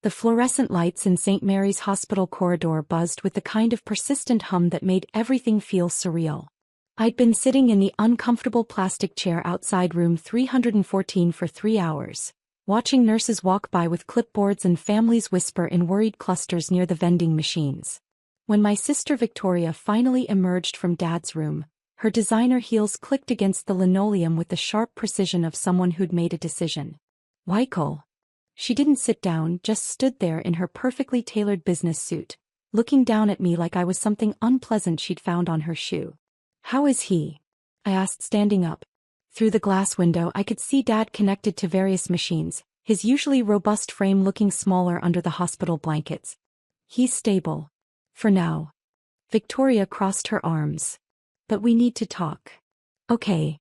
The fluorescent lights in St. Mary's Hospital corridor buzzed with the kind of persistent hum that made everything feel surreal. I'd been sitting in the uncomfortable plastic chair outside room 314 for 3 hours, watching nurses walk by with clipboards and families whisper in worried clusters near the vending machines. When my sister Victoria finally emerged from Dad's room, her designer heels clicked against the linoleum with the sharp precision of someone who'd made a decision. "Michael." She didn't sit down, just stood there in her perfectly tailored business suit, looking down at me like I was something unpleasant she'd found on her shoe. "How is he?" I asked, standing up. Through the glass window I could see Dad connected to various machines, his usually robust frame looking smaller under the hospital blankets. "He's stable. For now." Victoria crossed her arms. "But we need to talk." "Okay.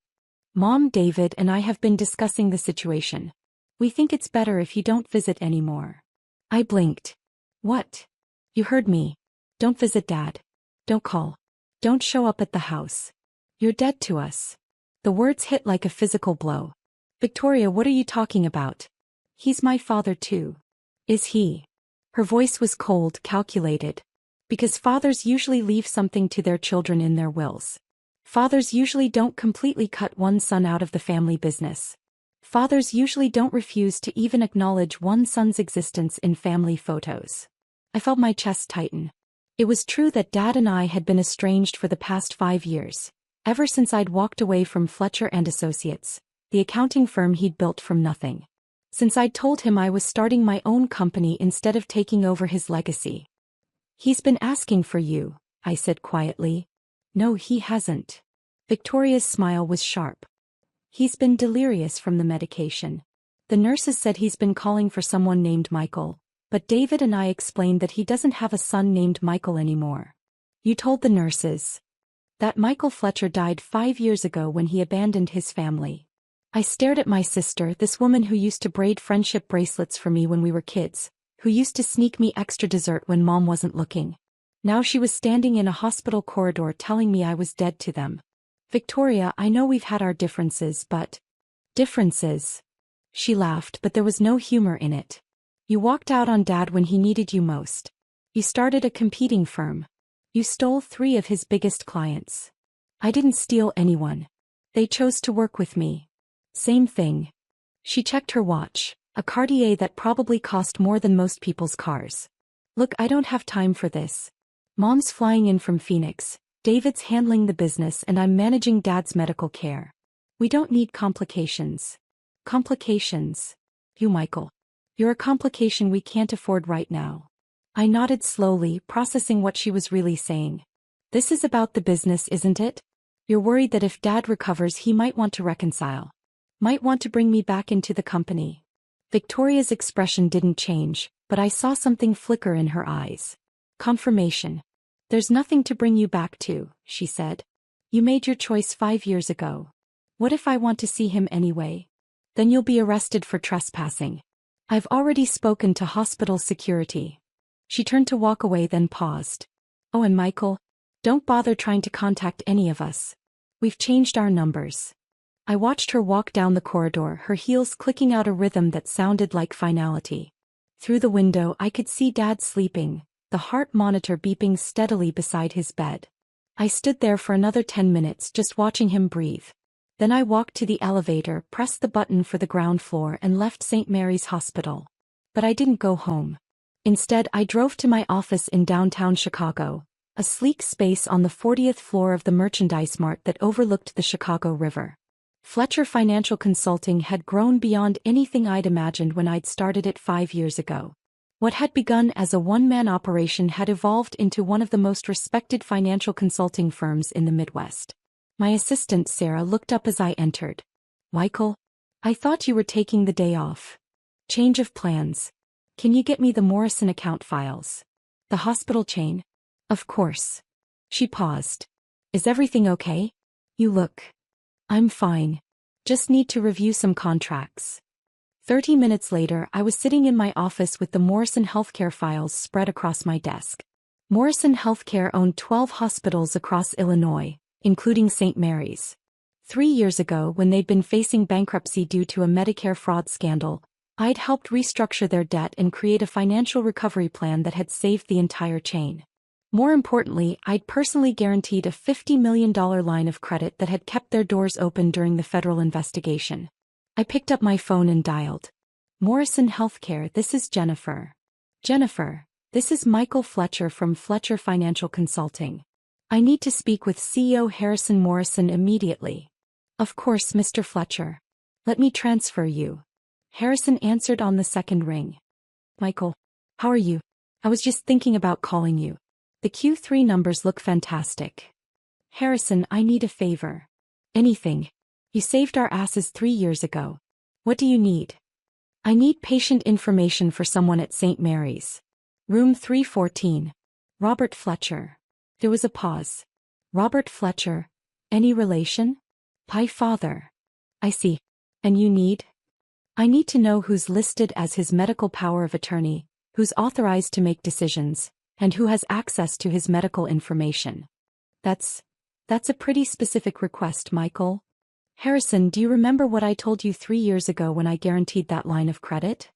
Mom, David and I have been discussing the situation. We think it's better if you don't visit anymore." I blinked. "What?" "You heard me. Don't visit Dad. Don't call. Don't show up at the house. You're dead to us." The words hit like a physical blow. "Victoria, what are you talking about? He's my father too." "Is he?" Her voice was cold, calculated. Because fathers usually leave something to their children in their wills. Fathers usually don't completely cut one son out of the family business. Fathers usually don't refuse to even acknowledge one son's existence in family photos. I felt my chest tighten. It was true that Dad and I had been estranged for the past 5 years, ever since I'd walked away from Fletcher and Associates, the accounting firm he'd built from nothing. Since I'd told him I was starting my own company instead of taking over his legacy. "He's been asking for you," I said quietly. "No, he hasn't." Victoria's smile was sharp. "He's been delirious from the medication. The nurses said he's been calling for someone named Michael, but David and I explained that he doesn't have a son named Michael anymore." "You told the nurses?" "That Michael Fletcher died 5 years ago when he abandoned his family." I stared at my sister, this woman who used to braid friendship bracelets for me when we were kids, who used to sneak me extra dessert when Mom wasn't looking. Now she was standing in a hospital corridor telling me I was dead to them. "Victoria, I know we've had our differences, but..." "Differences?" She laughed, but there was no humor in it. "You walked out on Dad when he needed you most. You started a competing firm. You stole 3 of his biggest clients." "I didn't steal anyone. They chose to work with me." "Same thing." She checked her watch, a Cartier that probably cost more than most people's cars. "Look, I don't have time for this. Mom's flying in from Phoenix, David's handling the business and I'm managing Dad's medical care. We don't need complications." "Complications? You, Michael. You're a complication we can't afford right now." I nodded slowly, processing what she was really saying. "This is about the business, isn't it? You're worried that if Dad recovers he might want to reconcile. Might want to bring me back into the company." Victoria's expression didn't change, but I saw something flicker in her eyes. "Confirmation. There's nothing to bring you back to," she said. "You made your choice 5 years ago. What if I want to see him anyway? Then you'll be arrested for trespassing. I've already spoken to hospital security." She turned to walk away, then paused. "Oh, and Michael, don't bother trying to contact any of us. We've changed our numbers." I watched her walk down the corridor, her heels clicking out a rhythm that sounded like finality. Through the window I could see Dad sleeping, the heart monitor beeping steadily beside his bed. I stood there for another 10 minutes just watching him breathe. Then I walked to the elevator, pressed the button for the ground floor and left St. Mary's Hospital. But I didn't go home. Instead, I drove to my office in downtown Chicago, a sleek space on the 40th floor of the Merchandise Mart that overlooked the Chicago River. Fletcher Financial Consulting had grown beyond anything I'd imagined when I'd started it 5 years ago. What had begun as a one-man operation had evolved into one of the most respected financial consulting firms in the Midwest. My assistant Sarah looked up as I entered. "Michael, I thought you were taking the day off. Change of plans. Can you get me the Morrison account files? The hospital chain?" "Of course." She paused. "Is everything okay? You look..." "I'm fine. Just need to review some contracts." 30 minutes later I was sitting in my office with the Morrison Healthcare files spread across my desk. Morrison Healthcare owned 12 hospitals across Illinois, including St. Mary's. 3 years ago, when they'd been facing bankruptcy due to a Medicare fraud scandal, I'd helped restructure their debt and create a financial recovery plan that had saved the entire chain. More importantly, I'd personally guaranteed a $50 million line of credit that had kept their doors open during the federal investigation. I picked up my phone and dialed. Morrison Healthcare, this is Jennifer. Jennifer, this is Michael Fletcher from Fletcher Financial Consulting. I need to speak with CEO Harrison Morrison immediately. Of course, Mr. Fletcher. Let me transfer you. Harrison answered on the second ring. Michael, how are you? I was just thinking about calling you. The Q3 numbers look fantastic. Harrison, I need a favor. Anything. You saved our asses 3 years ago. What do you need? I need patient information for someone at St. Mary's. Room 314. Robert Fletcher. There was a pause. Robert Fletcher. Any relation? My father. I see. And you need? I need to know who's listed as his medical power of attorney, who's authorized to make decisions, and who has access to his medical information. That's a pretty specific request, Michael. Harrison, do you remember what I told you 3 years ago when I guaranteed that line of credit?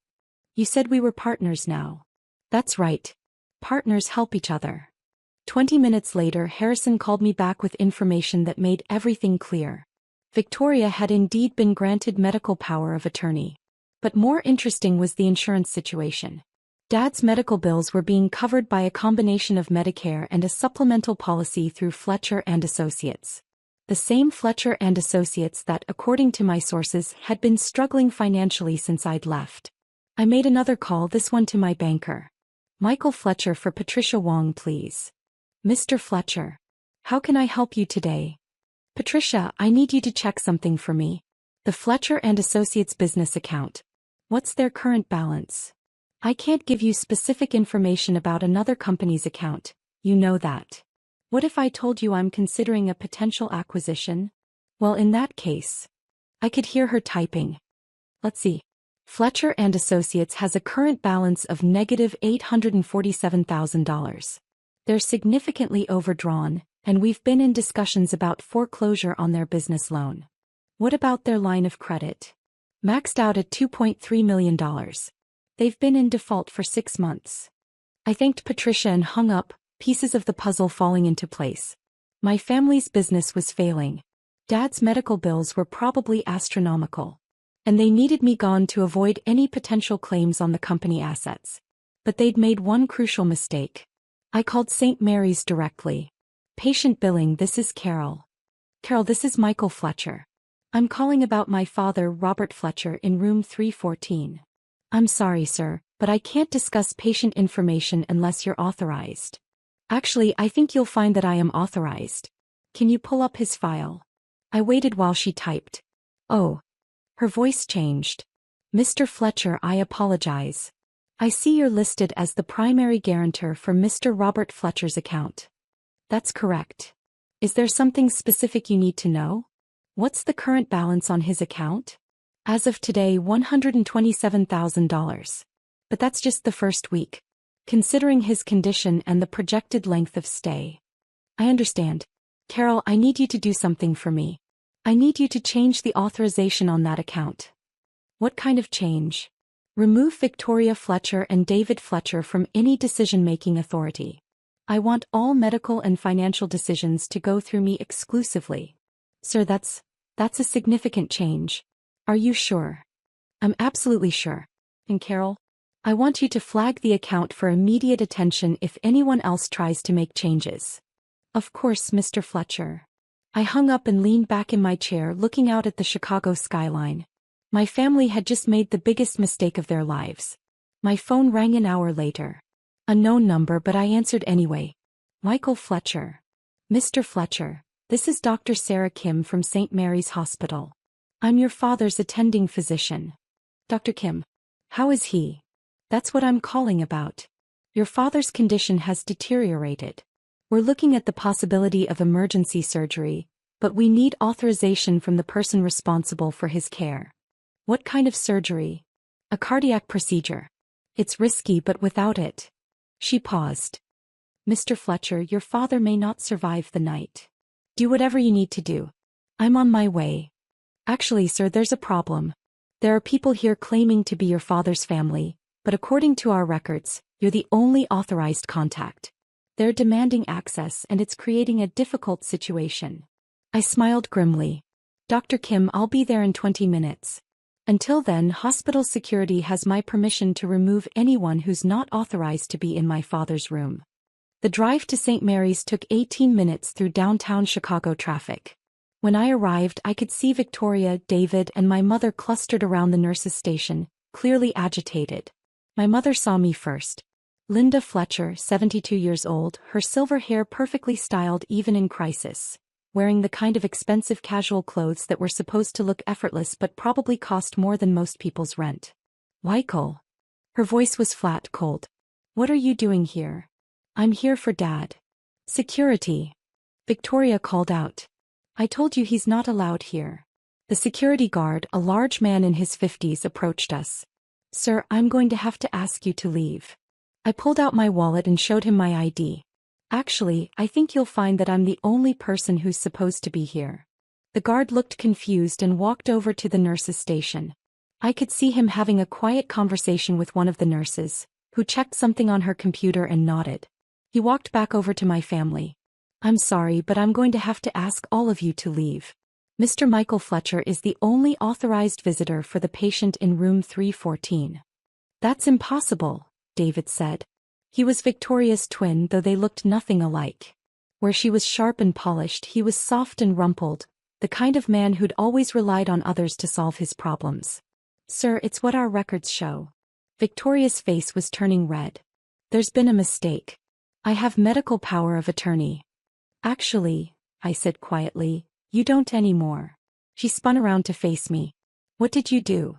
You said we were partners now. That's right. Partners help each other. 20 minutes later, Harrison called me back with information that made everything clear. Victoria had indeed been granted medical power of attorney. But more interesting was the insurance situation. Dad's medical bills were being covered by a combination of Medicare and a supplemental policy through Fletcher and Associates. The same Fletcher and Associates that, according to my sources, had been struggling financially since I'd left. I made another call, this one to my banker. Michael Fletcher for Patricia Wong, please. Mr. Fletcher. How can I help you today? Patricia, I need you to check something for me. The Fletcher and Associates business account. What's their current balance? I can't give you specific information about another company's account, you know that. What if I told you I'm considering a potential acquisition? Well, in that case. I could hear her typing. Let's see. Fletcher and Associates has a current balance of negative $847,000. They're significantly overdrawn, and we've been in discussions about foreclosure on their business loan. What about their line of credit? Maxed out at $2.3 million. They've been in default for 6 months. I thanked Patricia and hung up, pieces of the puzzle falling into place. My family's business was failing. Dad's medical bills were probably astronomical. And they needed me gone to avoid any potential claims on the company assets. But they'd made one crucial mistake. I called St. Mary's directly. Patient billing, this is Carol. Carol, this is Michael Fletcher. I'm calling about my father, Robert Fletcher, in room 314. I'm sorry, sir, but I can't discuss patient information unless you're authorized. Actually, I think you'll find that I am authorized. Can you pull up his file? I waited while she typed. Oh. Her voice changed. Mr. Fletcher, I apologize. I see you're listed as the primary guarantor for Mr. Robert Fletcher's account. That's correct. Is there something specific you need to know? What's the current balance on his account? As of today, $127,000. But that's just the first week. Considering his condition and the projected length of stay. I understand. Carol, I need you to do something for me. I need you to change the authorization on that account. What kind of change? Remove Victoria Fletcher and David Fletcher from any decision-making authority. I want all medical and financial decisions to go through me exclusively. Sir, that's a significant change. Are you sure? I'm absolutely sure. And Carol? I want you to flag the account for immediate attention if anyone else tries to make changes. Of course, Mr. Fletcher. I hung up and leaned back in my chair looking out at the Chicago skyline. My family had just made the biggest mistake of their lives. My phone rang an hour later. A known number, but I answered anyway. Michael Fletcher. Mr. Fletcher, this is Dr. Sarah Kim from St. Mary's Hospital. I'm your father's attending physician. Dr. Kim. How is he? That's what I'm calling about. Your father's condition has deteriorated. We're looking at the possibility of emergency surgery, but we need authorization from the person responsible for his care. What kind of surgery? A cardiac procedure. It's risky, but without it. She paused. Mr. Fletcher, your father may not survive the night. Do whatever you need to do. I'm on my way. Actually, sir, there's a problem. There are people here claiming to be your father's family, but according to our records, you're the only authorized contact. They're demanding access and it's creating a difficult situation. I smiled grimly. Dr. Kim, I'll be there in 20 minutes. Until then, hospital security has my permission to remove anyone who's not authorized to be in my father's room. The drive to St. Mary's took 18 minutes through downtown Chicago traffic. When I arrived, I could see Victoria, David, and my mother clustered around the nurse's station, clearly agitated. My mother saw me first. Linda Fletcher, 72 years old, her silver hair perfectly styled even in crisis, wearing the kind of expensive casual clothes that were supposed to look effortless but probably cost more than most people's rent. Michael. Her voice was flat, cold. What are you doing here? I'm here for Dad. Security. Victoria called out. I told you he's not allowed here. The security guard, a large man in his 50s, approached us. Sir, I'm going to have to ask you to leave. I pulled out my wallet and showed him my ID. Actually, I think you'll find that I'm the only person who's supposed to be here. The guard looked confused and walked over to the nurse's station. I could see him having a quiet conversation with one of the nurses, who checked something on her computer and nodded. He walked back over to my family. I'm sorry, but I'm going to have to ask all of you to leave. Mr. Michael Fletcher is the only authorized visitor for the patient in room 314. That's impossible, David said. He was Victoria's twin, though they looked nothing alike. Where she was sharp and polished, he was soft and rumpled, the kind of man who'd always relied on others to solve his problems. Sir, it's what our records show. Victoria's face was turning red. There's been a mistake. I have medical power of attorney. Actually, I said quietly, you don't anymore. She spun around to face me. What did you do?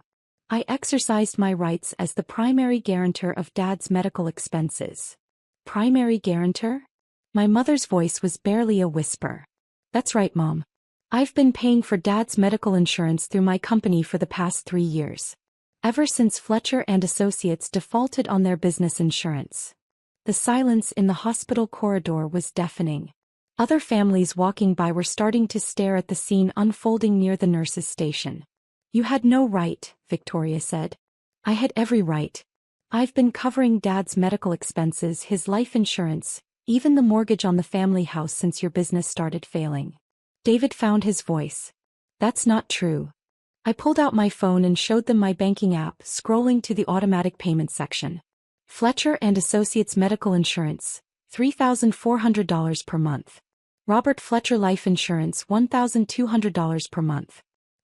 I exercised my rights as the primary guarantor of Dad's medical expenses. Primary guarantor? My mother's voice was barely a whisper. That's right, Mom. I've been paying for Dad's medical insurance through my company for the past 3 years. Ever since Fletcher and Associates defaulted on their business insurance. The silence in the hospital corridor was deafening. Other families walking by were starting to stare at the scene unfolding near the nurse's station. You had no right, Victoria said. I had every right. I've been covering Dad's medical expenses, his life insurance, even the mortgage on the family house since your business started failing. David found his voice. That's not true. I pulled out my phone and showed them my banking app, scrolling to the automatic payment section. Fletcher and Associates medical insurance, $3,400 per month. Robert Fletcher life insurance, $1,200 per month.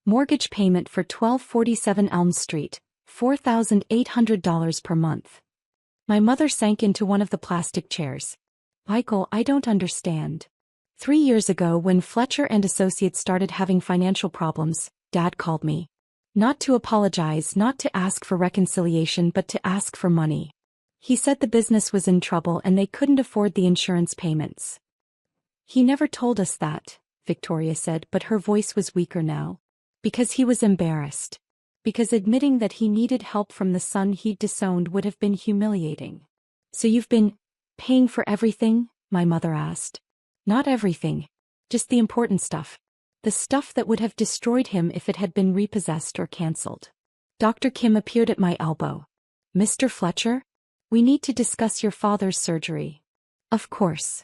Mortgage payment for 1247 Elm Street, $4,800 per month. My mother sank into one of the plastic chairs. Michael, I don't understand. 3 years ago, when Fletcher and Associates started having financial problems, Dad called me. Not to apologize, not to ask for reconciliation, but to ask for money. He said the business was in trouble and they couldn't afford the insurance payments. He never told us that, Victoria said, but her voice was weaker now. Because he was embarrassed. Because admitting that he needed help from the son he'd disowned would have been humiliating. So you've been paying for everything? My mother asked. Not everything. Just the important stuff. The stuff that would have destroyed him if it had been repossessed or cancelled. Dr. Kim appeared at my elbow. Mr. Fletcher? We need to discuss your father's surgery. Of course.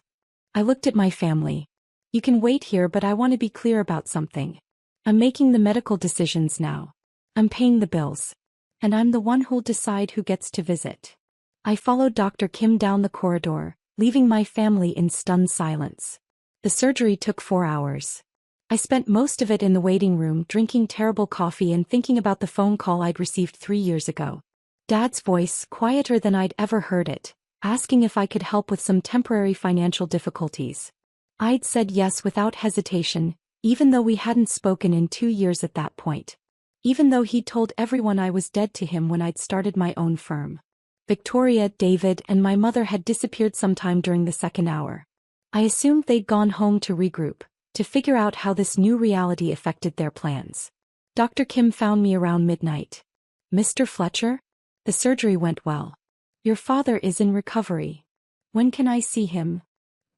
I looked at my family. You can wait here, but I want to be clear about something. I'm making the medical decisions now. I'm paying the bills. And I'm the one who'll decide who gets to visit. I followed Dr. Kim down the corridor, leaving my family in stunned silence. The surgery took 4 hours. I spent most of it in the waiting room drinking terrible coffee and thinking about the phone call I'd received 3 years ago. Dad's voice, quieter than I'd ever heard it, asking if I could help with some temporary financial difficulties. I'd said yes without hesitation, even though we hadn't spoken in 2 years at that point. Even though he'd told everyone I was dead to him when I'd started my own firm. Victoria, David, and my mother had disappeared sometime during the second hour. I assumed they'd gone home to regroup, to figure out how this new reality affected their plans. Dr. Kim found me around midnight. Mr. Fletcher? The surgery went well. Your father is in recovery. When can I see him?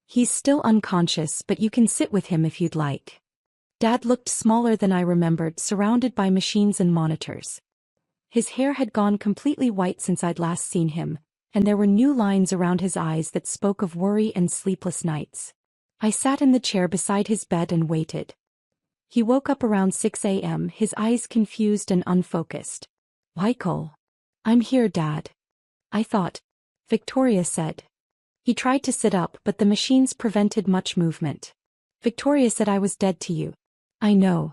He's still unconscious, but you can sit with him if you'd like. Dad looked smaller than I remembered, surrounded by machines and monitors. His hair had gone completely white since I'd last seen him, and there were new lines around his eyes that spoke of worry and sleepless nights. I sat in the chair beside his bed and waited. He woke up around 6 a.m., his eyes confused and unfocused. "Michael." "I'm here, Dad." "I thought," Victoria said. He tried to sit up, but the machines prevented much movement. "Victoria said I was dead to you." "I know.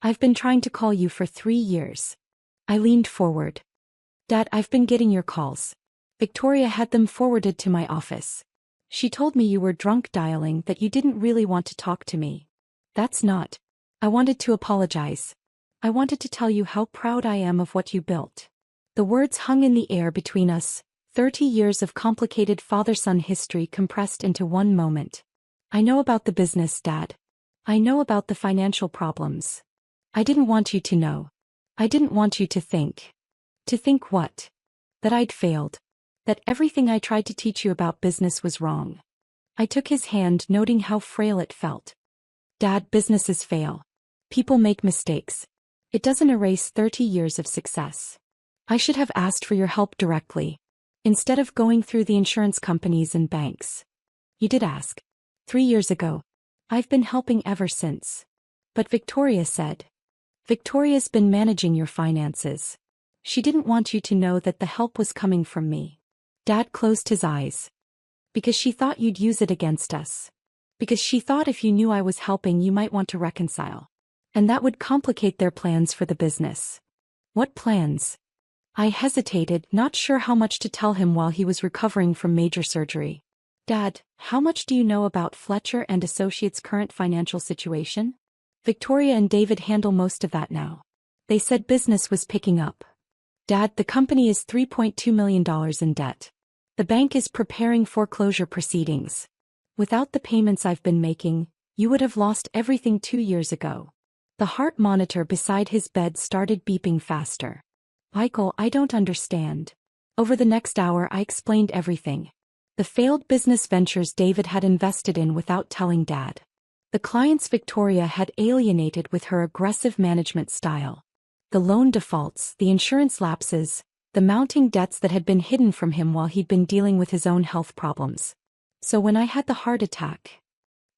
I've been trying to call you for 3 years." I leaned forward. "Dad, I've been getting your calls. Victoria had them forwarded to my office. She told me you were drunk dialing, that you didn't really want to talk to me." "That's not." "I wanted to apologize. I wanted to tell you how proud I am of what you built." The words hung in the air between us, 30 years of complicated father-son history compressed into one moment. "I know about the business, Dad. I know about the financial problems. I didn't want you to know. I didn't want you to think." "To think what?" "That I'd failed. That everything I tried to teach you about business was wrong." I took his hand, noting how frail it felt. "Dad, businesses fail. People make mistakes. It doesn't erase 30 years of success. I should have asked for your help directly, instead of going through the insurance companies and banks." "You did ask. 3 years ago. I've been helping ever since." "But Victoria said." "Victoria's been managing your finances. She didn't want you to know that the help was coming from me." Dad closed his eyes. "Because she thought you'd use it against us. Because she thought if you knew I was helping you might want to reconcile. And that would complicate their plans for the business." "What plans?" I hesitated, not sure how much to tell him while he was recovering from major surgery. "Dad, how much do you know about Fletcher and Associates' current financial situation?" "Victoria and David handle most of that now. They said business was picking up." "Dad, the company is $3.2 million in debt. The bank is preparing foreclosure proceedings. Without the payments I've been making, you would have lost everything 2 years ago." The heart monitor beside his bed started beeping faster. "Michael, I don't understand." Over the next hour I explained everything. The failed business ventures David had invested in without telling Dad. The clients Victoria had alienated with her aggressive management style. The loan defaults, the insurance lapses, the mounting debts that had been hidden from him while he'd been dealing with his own health problems. So when I had the heart attack,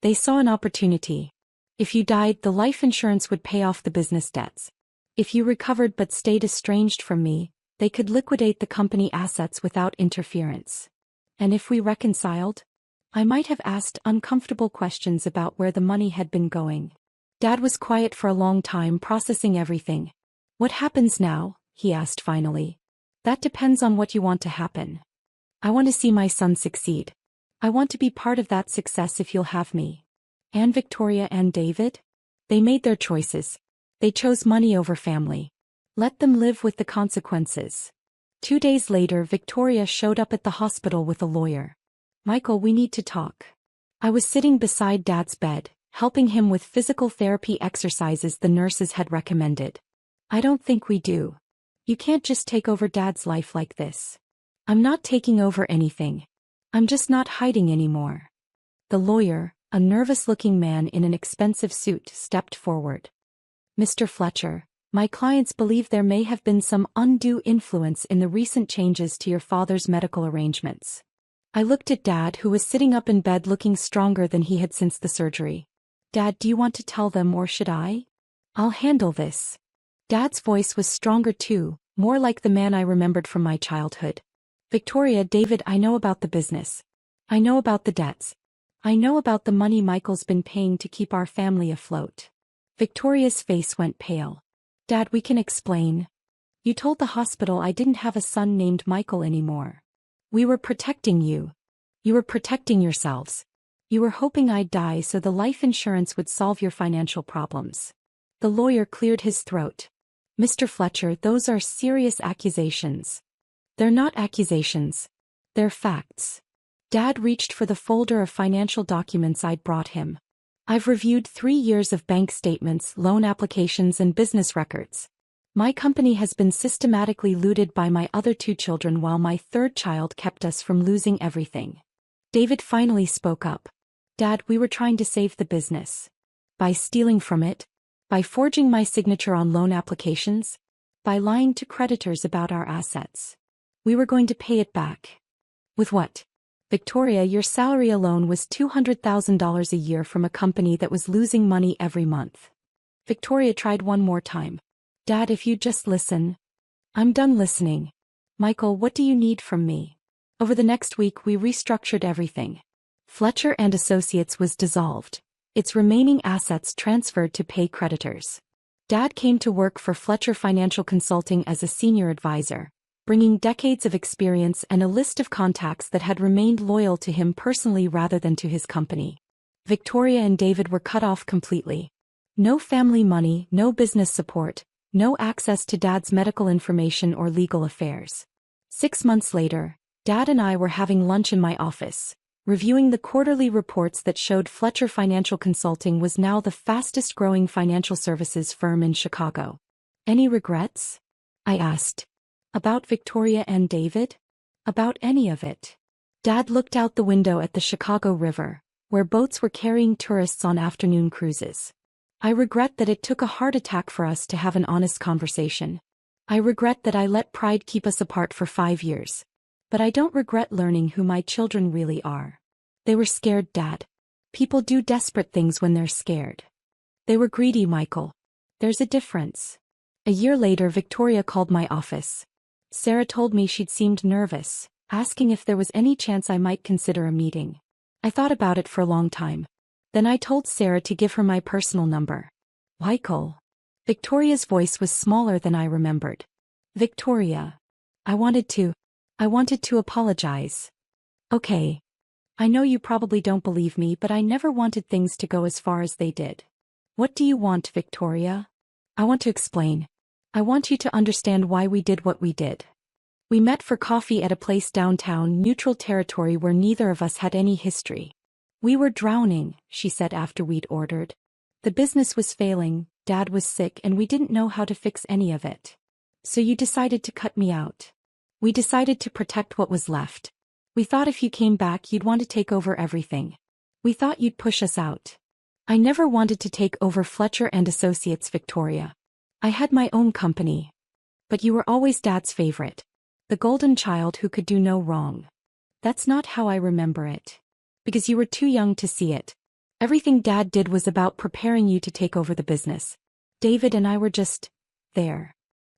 they saw an opportunity. If you died, the life insurance would pay off the business debts. If you recovered but stayed estranged from me, they could liquidate the company assets without interference. And if we reconciled, I might have asked uncomfortable questions about where the money had been going. Dad was quiet for a long time, processing everything. "What happens now?" he asked finally. "That depends on what you want to happen. I want to see my son succeed. I want to be part of that success if you'll have me." "And Victoria and David?" "They made their choices. They chose money over family. Let them live with the consequences." 2 days later, Victoria showed up at the hospital with a lawyer. "Michael, we need to talk." I was sitting beside Dad's bed, helping him with physical therapy exercises the nurses had recommended. "I don't think we do. You can't just take over Dad's life like this." "I'm not taking over anything. I'm just not hiding anymore." The lawyer, a nervous-looking man in an expensive suit, stepped forward. "Mr. Fletcher, my clients believe there may have been some undue influence in the recent changes to your father's medical arrangements." I looked at Dad, who was sitting up in bed looking stronger than he had since the surgery. "Dad, do you want to tell them or should I?" "I'll handle this." Dad's voice was stronger too, more like the man I remembered from my childhood. "Victoria, David, I know about the business. I know about the debts. I know about the money Michael's been paying to keep our family afloat." Victoria's face went pale. "Dad, we can explain. You told the hospital I didn't have a son named Michael anymore. We were protecting you. You were protecting yourselves. You were hoping I'd die so the life insurance would solve your financial problems." The lawyer cleared his throat. "Mr. Fletcher, those are serious accusations." "They're not accusations. They're facts." Dad reached for the folder of financial documents I'd brought him. "I've reviewed 3 years of bank statements, loan applications, and business records. My company has been systematically looted by my other 2 children while my 3rd child kept us from losing everything." David finally spoke up. "Dad, we were trying to save the business. By stealing from it, By forging my signature on loan applications? By lying to creditors about our assets. We were going to pay it back. With what? Victoria, your salary alone was $200,000 a year from a company that was losing money every month. Victoria tried one more time. Dad, if you'd just listen. I'm done listening. Michael, what do you need from me? Over the next week we restructured everything. Fletcher and Associates was dissolved. Its remaining assets transferred to pay creditors. Dad came to work for Fletcher Financial Consulting as a senior advisor, bringing decades of experience and a list of contacts that had remained loyal to him personally rather than to his company. Victoria and David were cut off completely. No family money, no business support, no access to Dad's medical information or legal affairs. 6 months later, Dad and I were having lunch in my office, reviewing the quarterly reports that showed Fletcher Financial Consulting was now the fastest-growing financial services firm in Chicago. Any regrets? I asked. About Victoria and David? About any of it. Dad looked out the window at the Chicago River, where boats were carrying tourists on afternoon cruises. I regret that it took a heart attack for us to have an honest conversation. I regret that I let pride keep us apart for 5 years. But I don't regret learning who my children really are. They were scared, Dad. People do desperate things when they're scared. They were greedy, Michael. There's a difference. A year later, Victoria called my office. Sarah told me she'd seemed nervous, asking if there was any chance I might consider a meeting. I thought about it for a long time. Then I told Sarah to give her my personal number. Michael. Victoria's voice was smaller than I remembered. Victoria. I wanted to apologize. Okay. I know you probably don't believe me, but I never wanted things to go as far as they did. What do you want, Victoria? I want to explain. I want you to understand why we did what we did. We met for coffee at a place downtown, neutral territory where neither of us had any history. We were drowning, she said after we'd ordered. The business was failing, Dad was sick, and we didn't know how to fix any of it. So you decided to cut me out. We decided to protect what was left. We thought if you came back you'd want to take over everything. We thought you'd push us out. I never wanted to take over Fletcher and Associates, Victoria. I had my own company. But you were always Dad's favorite. The golden child who could do no wrong. That's not how I remember it. Because you were too young to see it. Everything Dad did was about preparing you to take over the business. David and I were just there.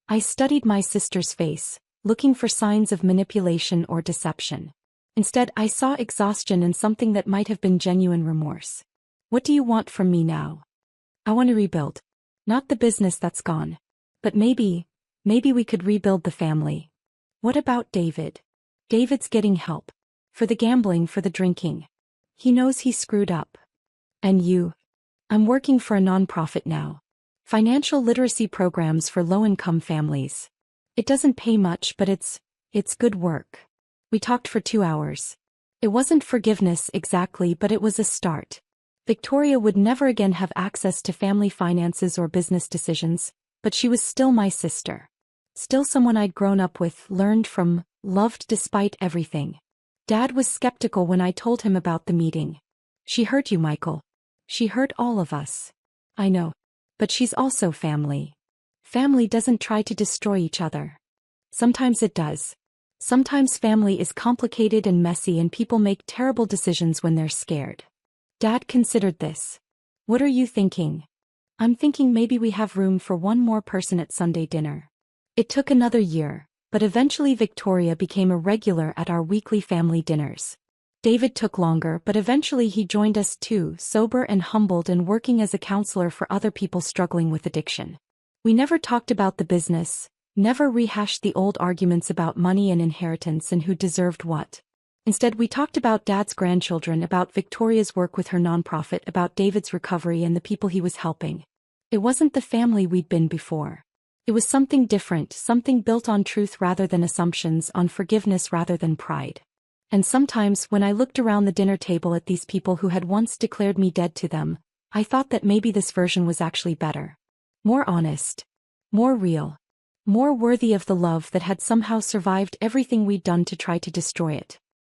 I studied my sister's face, looking for signs of manipulation or deception. Instead, I saw exhaustion and something that might have been genuine remorse. What do you want from me now? I want to rebuild. Not the business that's gone. But maybe we could rebuild the family. What about David? David's getting help. For the gambling, for the drinking. He knows he screwed up. And you? I'm working for a nonprofit now. Financial literacy programs for low-income families. It doesn't pay much, but it's good work. We talked for 2 hours. It wasn't forgiveness exactly, but it was a start. Victoria would never again have access to family finances or business decisions, but she was still my sister. Still someone I'd grown up with, learned from, loved despite everything. Dad was skeptical when I told him about the meeting. She hurt you, Michael. She hurt all of us. I know. But she's also family. Family doesn't try to destroy each other. Sometimes it does. Sometimes family is complicated and messy and people make terrible decisions when they're scared. Dad considered this. What are you thinking? I'm thinking maybe we have room for one more person at Sunday dinner. It took another year, but eventually Victoria became a regular at our weekly family dinners. David took longer, but eventually he joined us too, sober and humbled and working as a counselor for other people struggling with addiction. We never talked about the business, never rehashed the old arguments about money and inheritance and who deserved what. Instead, we talked about Dad's grandchildren, about Victoria's work with her nonprofit, about David's recovery and the people he was helping. It wasn't the family we'd been before. It was something different, something built on truth rather than assumptions, on forgiveness rather than pride. And sometimes, when I looked around the dinner table at these people who had once declared me dead to them, I thought that maybe this version was actually better. More honest. More real. More worthy of the love that had somehow survived everything we'd done to try to destroy it.